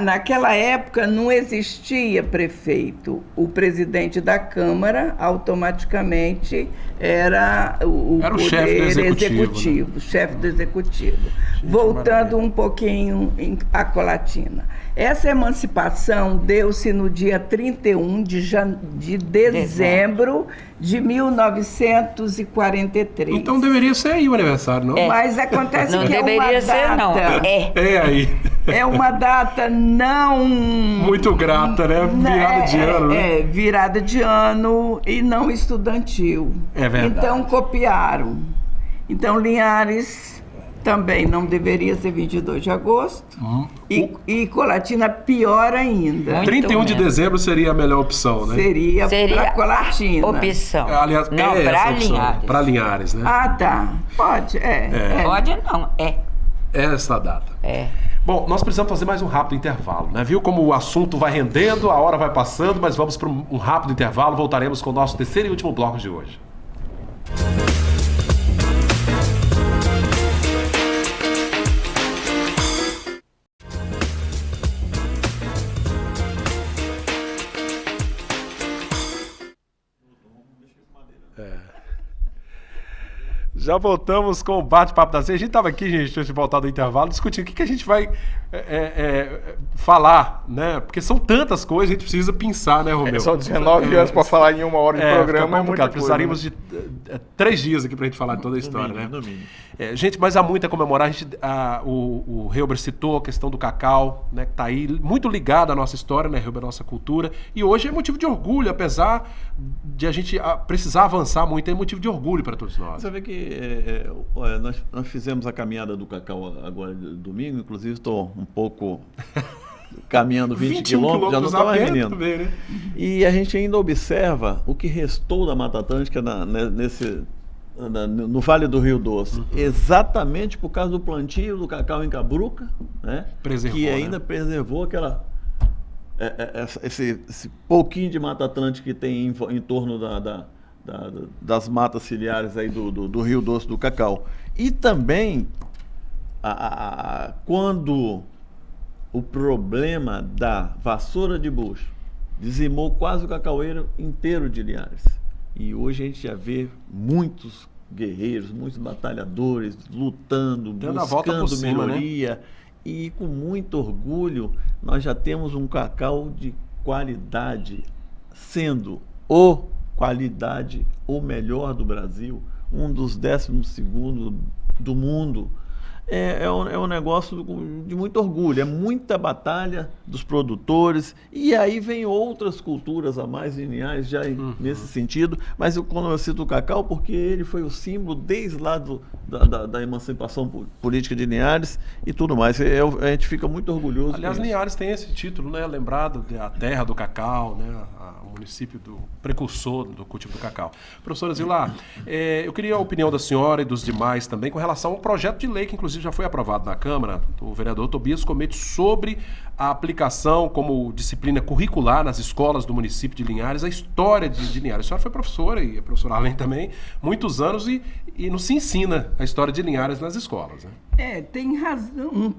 Naquela época não existia prefeito. O presidente da Câmara automaticamente era o chefe do executivo, o chefe do executivo. Voltando um pouquinho à Colatina. Essa emancipação deu-se no dia 31 de dezembro de 1943. Então deveria ser aí o aniversário, não? Mas acontece Não que é uma deveria ser, não. data... É aí. É uma data não... Muito grata, né? Virada de ano, né? Virada de ano e não estudantil. É verdade. Então copiaram. Então Linhares também não deveria ser 22 de agosto. E Colatina pior ainda. Muito 31 de menos. dezembro seria a melhor opção, né? Seria para Colatina. opção. Aliás, não, é para essa opção. Linhares. Para Linhares, né? Ah, tá. Pode, Pode não, É essa a data. Bom, nós precisamos fazer mais um rápido intervalo, né? Viu como o assunto vai rendendo, a hora vai passando, mas vamos para um rápido intervalo. Voltaremos com o nosso terceiro e último bloco de hoje. Já voltamos com o bate-papo da Ceia. A gente estava aqui, gente, antes de voltar do intervalo, discutindo o que a gente vai falar, né? Porque são tantas coisas, a gente precisa pensar, né, Romeu? São 19 anos para falar em 1 hora de programa, é muita coisa. Precisaríamos de 3 dias aqui para a gente falar de toda a história, né? No mínimo. Gente, mas há muito a comemorar. O Helber citou a questão do cacau, né, que está aí muito ligado à nossa história, né, Helber, à nossa cultura. E hoje é motivo de orgulho, apesar de a gente precisar avançar muito, é motivo de orgulho para todos nós. Você vê que nós fizemos a caminhada do cacau agora domingo, inclusive estou um pouco caminhando 20 quilômetros, já não estava rendendo. Também, né? E a gente ainda observa o que restou da Mata Atlântica no Vale do Rio Doce, exatamente por causa do plantio do cacau em Cabruca, né? Que ainda preservou esse pouquinho de Mata Atlântica que tem em torno das matas ciliares aí do Rio Doce do cacau. E também, quando o problema da vassoura de bucho dizimou quase o cacaueiro inteiro de Linhares. E hoje a gente já vê muitos guerreiros, muitos batalhadores lutando, buscando melhoria, né? E com muito orgulho nós já temos um cacau de qualidade, sendo qualidade o melhor do Brasil, um dos 12º do mundo. É um negócio de muito orgulho, é muita batalha dos produtores, e aí vem outras culturas a mais lineares já nesse sentido, mas quando eu cito o cacau, porque ele foi o símbolo desde lá da emancipação política de Linhares e tudo mais. A gente fica muito orgulhoso. Aliás, Linhares tem esse título, né, lembrado da terra do cacau, né, o município do precursor do cultivo do cacau. Professora Zilá, eu queria a opinião da senhora e dos demais também com relação a um projeto de lei que inclusive já foi aprovado na Câmara, do vereador Tobias Comete, sobre a aplicação como disciplina curricular nas escolas do município de Linhares, a história de Linhares. A senhora foi professora, e a professora Arlen também, muitos anos, e não se ensina a história de Linhares nas escolas, né? Tem razão,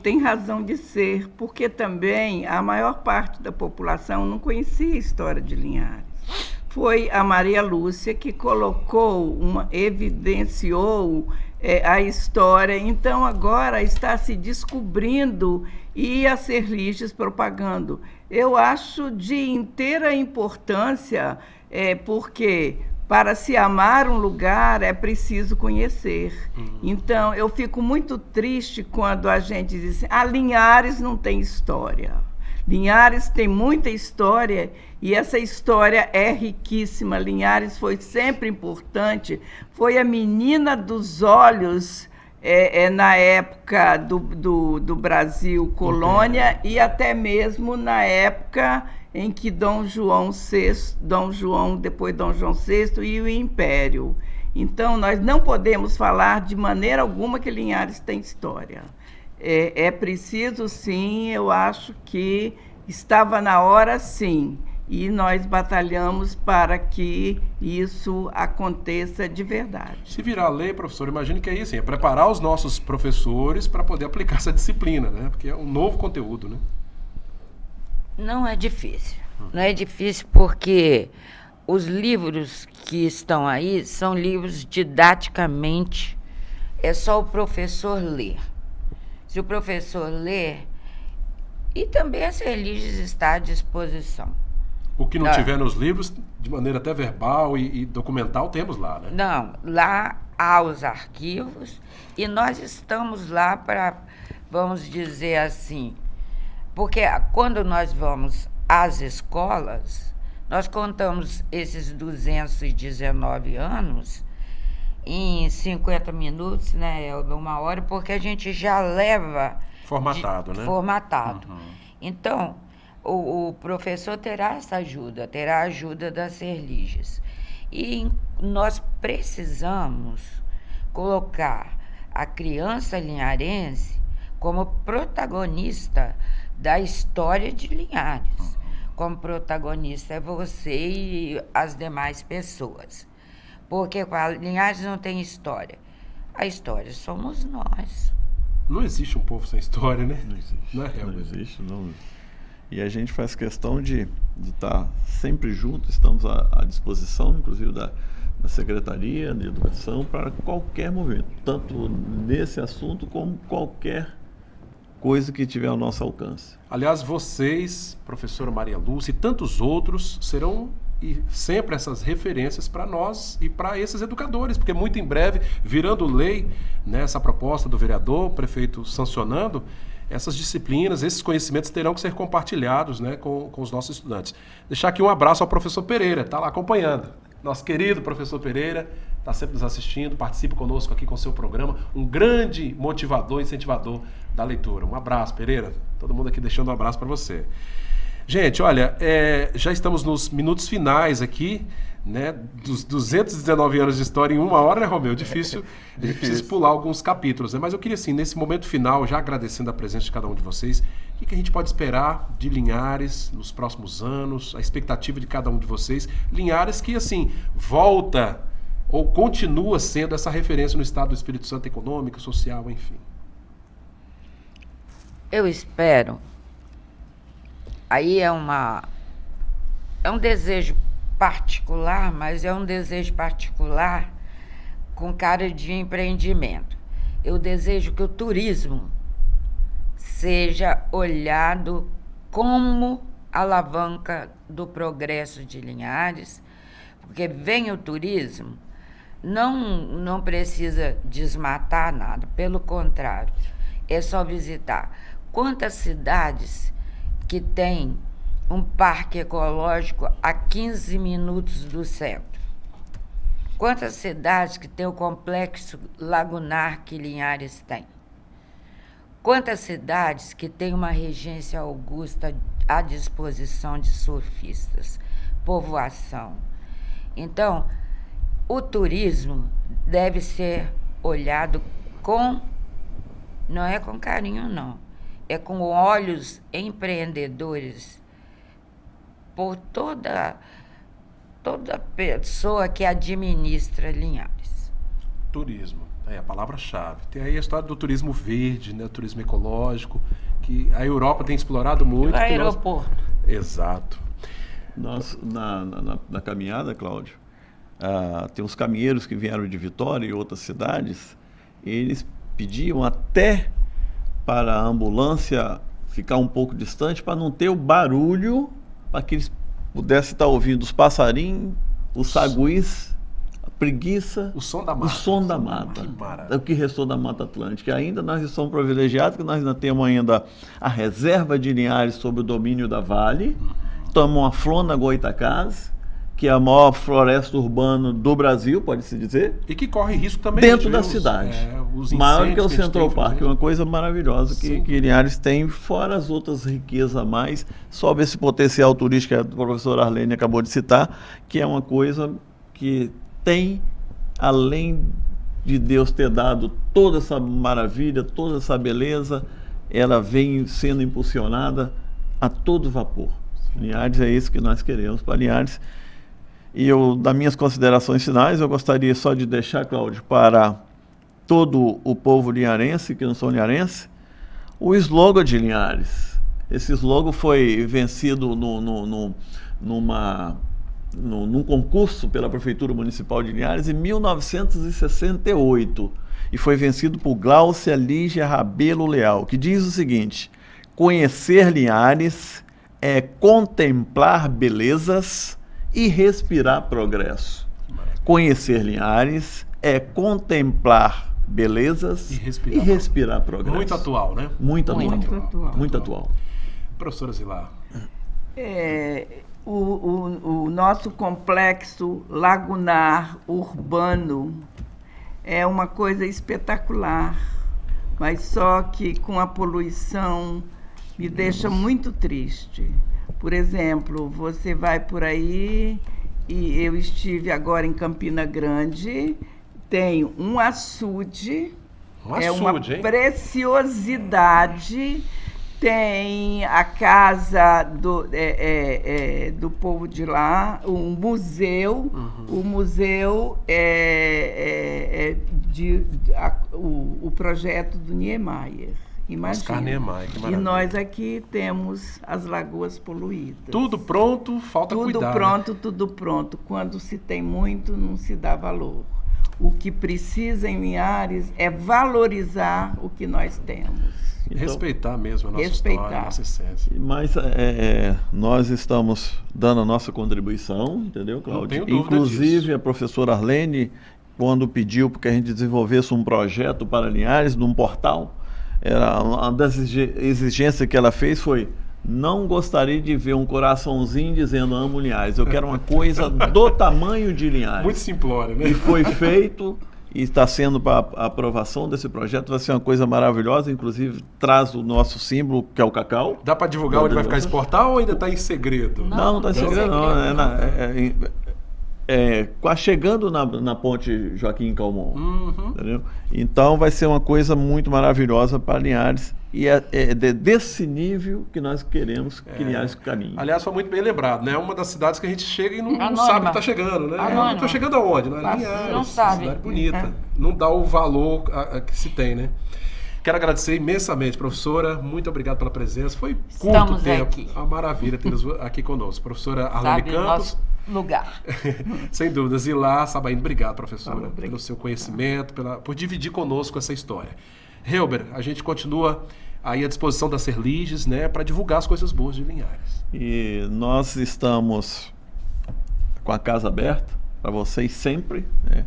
tem razão de ser, porque também a maior parte da população não conhecia a história de Linhares. Foi a Maria Lúcia que evidenciou a história, então agora está se descobrindo e a Serliges propagando. Eu acho de inteira importância, porque para se amar um lugar é preciso conhecer. Então eu fico muito triste quando a gente diz assim, Linhares não tem história. Linhares tem muita história e essa história é riquíssima. Linhares foi sempre importante, foi a menina dos olhos na época do Brasil colônia e até mesmo na época em que Dom João VI e o Império. Então nós não podemos falar de maneira alguma que Linhares tem história. É preciso, sim, eu acho que estava na hora, sim, e nós batalhamos para que isso aconteça de verdade. Se virar lei, professor, imagino que é isso, é preparar os nossos professores para poder aplicar essa disciplina, né? Porque é um novo conteúdo, né? Não é difícil. Não é difícil porque os livros que estão aí são livros didaticamente, é só o professor ler. Se o professor ler, e também a Serliges está à disposição. O que não tiver nos livros, de maneira até verbal e documental, temos lá, né? Não, lá há os arquivos e nós estamos lá para, vamos dizer assim, porque quando nós vamos às escolas, nós contamos esses 219 anos em 50 minutos, né, uma hora, porque a gente já leva... Formatado, né? Formatado. Então, o professor terá essa ajuda, terá a ajuda das Serliges. E nós precisamos colocar a criança linharense como protagonista da história de Linhares. Como protagonista é você e as demais pessoas. Porque a Linhares não tem história. A história somos nós. Não existe um povo sem história, né? Não existe. Não é real. Não existe, não. E a gente faz questão de estar sempre junto, estamos à disposição, inclusive da Secretaria de Educação, para qualquer movimento, tanto nesse assunto como qualquer coisa que tiver ao nosso alcance. Aliás, vocês, professora Maria Lúcia e tantos outros, serão sempre essas referências para nós e para esses educadores, porque muito em breve, virando lei, né, essa proposta do vereador, o prefeito sancionando, essas disciplinas, esses conhecimentos terão que ser compartilhados, né, com os nossos estudantes. Deixar aqui um abraço ao professor Pereira, está lá acompanhando. Nosso querido professor Pereira está sempre nos assistindo, participa conosco aqui com o seu programa, um grande motivador, incentivador da leitura. Um abraço, Pereira. Todo mundo aqui deixando um abraço para você. Gente, olha, já estamos nos minutos finais aqui, né, dos 219 anos de história em uma hora, né, Romeu? Difícil. A gente precisa pular alguns capítulos, né? Mas eu queria, assim, nesse momento final, já agradecendo a presença de cada um de vocês, o que a gente pode esperar de Linhares nos próximos anos, a expectativa de cada um de vocês. Linhares que, assim, volta ou continua sendo essa referência no estado do Espírito Santo, econômico, social, enfim. Eu espero. Aí é um desejo particular, mas é um desejo particular com cara de empreendimento. Eu desejo que o turismo seja olhado como alavanca do progresso de Linhares, porque vem o turismo, não precisa desmatar nada, pelo contrário, é só visitar. Quantas cidades que tem um parque ecológico a 15 minutos do centro? Quantas cidades que tem o complexo lagunar que Linhares tem? Quantas cidades que tem uma regência augusta à disposição de surfistas? Povoação. Então, o turismo deve ser olhado não é com carinho, não. É com olhos empreendedores por toda pessoa que administra Linhares. Turismo, é a palavra-chave. Tem aí a história do turismo verde, né, o turismo ecológico, que a Europa tem explorado muito. O aeroporto. Exato. Nós, na caminhada, Cláudio, tem uns caminheiros que vieram de Vitória e outras cidades, eles pediam até para a ambulância ficar um pouco distante, para não ter o barulho, para que eles pudessem estar ouvindo os passarinhos, os saguis, a preguiça, o som da mata. O som da mata. O que restou da Mata Atlântica. Ainda nós estamos privilegiados, que nós ainda temos ainda a reserva de Linhares sob o domínio da Vale. Estamos a Flona Goitacazes, que é a maior floresta urbana do Brasil, pode-se dizer. E que corre risco também dentro da cidade. Maior que o Central Park, uma coisa maravilhosa que Linhares tem, fora as outras riquezas a mais, sob esse potencial turístico que a professora Arlene acabou de citar, que é uma coisa que tem, além de Deus ter dado toda essa maravilha, toda essa beleza, ela vem sendo impulsionada a todo vapor. Linhares é isso que nós queremos para Linhares. E das minhas considerações finais, eu gostaria só de deixar, Cláudio, para todo o povo linharense, que não são linharenses, o slogan de Linhares. Esse slogan foi vencido num concurso pela Prefeitura Municipal de Linhares em 1968 e foi vencido por Gláucia Lígia Rabelo Leal, que diz o seguinte: conhecer Linhares é contemplar belezas e respirar progresso. Conhecer Linhares é contemplar belezas e respirar progresso. Muito atual, né? Muito atual. Muito atual. Muito atual. Professora Zilar. O nosso complexo lagunar urbano é uma coisa espetacular, mas só que com a poluição me deixa muito triste. Por exemplo, você vai por aí, e eu estive agora em Campina Grande, tem um açude, é uma preciosidade. Tem a casa do povo de lá, um museu. O museu o projeto do Niemeyer. Imagina. Niemeyer, que maravilha. E nós aqui temos as lagoas poluídas. Tudo pronto, falta cuidar. Tudo pronto, tudo pronto. Quando se tem muito, não se dá valor. O que precisa em Linhares é valorizar o que nós temos. Então, respeitar mesmo a nossa história, a nossa essência. Mas nós estamos dando a nossa contribuição, entendeu, Cláudio? Não tenho dúvida Inclusive, disso. a professora Arlene, quando pediu para que a gente desenvolvesse um projeto para Linhares, num portal, uma das exigências que ela fez foi: não gostaria de ver um coraçãozinho dizendo amo Linhares. Eu quero uma coisa do tamanho de Linhares. Muito simplório, né? E foi feito e está sendo para a aprovação desse projeto. Vai ser uma coisa maravilhosa. Inclusive, traz o nosso símbolo, que é o cacau. Dá para divulgar onde vai ficar esse portal ou ainda está em segredo? Não está em segredo, não. Chegando na ponte Joaquim Calmon. Entendeu? Então, vai ser uma coisa muito maravilhosa para Linhares. E é desse nível que nós queremos que Linhares caminhe. Aliás, foi muito bem lembrado, né? É uma das cidades que a gente chega e não Anônima. sabe que está chegando, né? Está chegando aonde? Não é Linhares, não sabe. Cidade bonita. Não dá o valor que se tem, né? Quero agradecer imensamente, professora. Muito obrigado pela presença. Foi curto Estamos tempo. aqui. Uma maravilha tê-los aqui conosco. Professora Arlene Sabe Campos. o nosso lugar. Sem dúvida. Zilar Sabaíno, obrigado, professora, pelo seu conhecimento, por dividir conosco essa história. Helber, a gente continua aí à disposição da Serliges, né, para divulgar as coisas boas de Linhares. E nós estamos com a casa aberta para vocês sempre, né?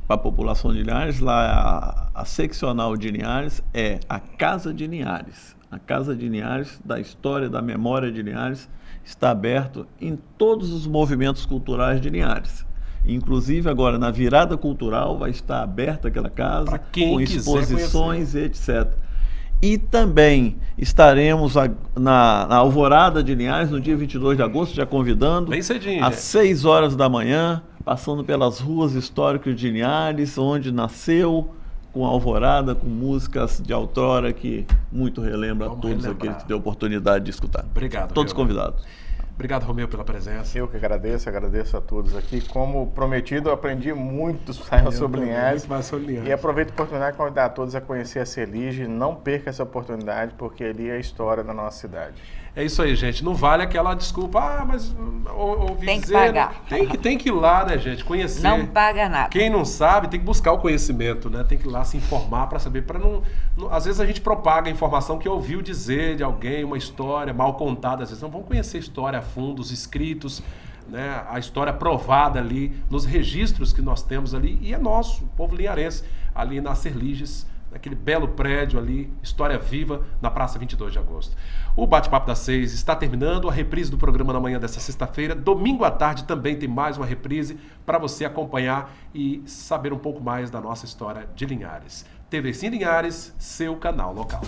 Para a população de Linhares. Lá a seccional de Linhares é a Casa de Linhares. A Casa de Linhares, da história, da memória de Linhares, está aberto em todos os movimentos culturais de Linhares. Inclusive agora na virada cultural vai estar aberta aquela casa com exposições, etc. E também estaremos na Alvorada de Linhares no dia 22 de agosto, já convidando, bem cedinho, às 6 horas da manhã, passando pelas ruas históricas de Linhares, onde nasceu, com Alvorada, com músicas de outrora que muito relembra a todos aqueles que têm a oportunidade de escutar. Obrigado. Todos convidados. Obrigado, Romeu, pela presença. Eu que agradeço a todos aqui. Como prometido, eu aprendi muito sobre Linhares. E aproveito a oportunidade de convidar a todos a conhecer a Serlige. Não perca essa oportunidade, porque ali é a história da nossa cidade. É isso aí, gente. Não vale aquela desculpa, mas ouvi tem dizer... que pagar. Tem que ir lá, né, gente? Conhecer. Não paga nada. Quem não sabe, tem que buscar o conhecimento, né? Tem que ir lá se informar para saber, para não... Às vezes a gente propaga a informação que ouviu dizer de alguém, uma história mal contada. Às vezes não vamos conhecer a história a fundo, os escritos, né? A história provada ali, nos registros que nós temos ali. E é nosso, o povo linharense, ali na Serliges, naquele belo prédio ali, História Viva, na Praça 22 de Agosto. O Bate-Papo das 6 está terminando, a reprise do programa na manhã dessa sexta-feira. Domingo à tarde também tem mais uma reprise para você acompanhar e saber um pouco mais da nossa história de Linhares. TV Sim Linhares, seu canal local.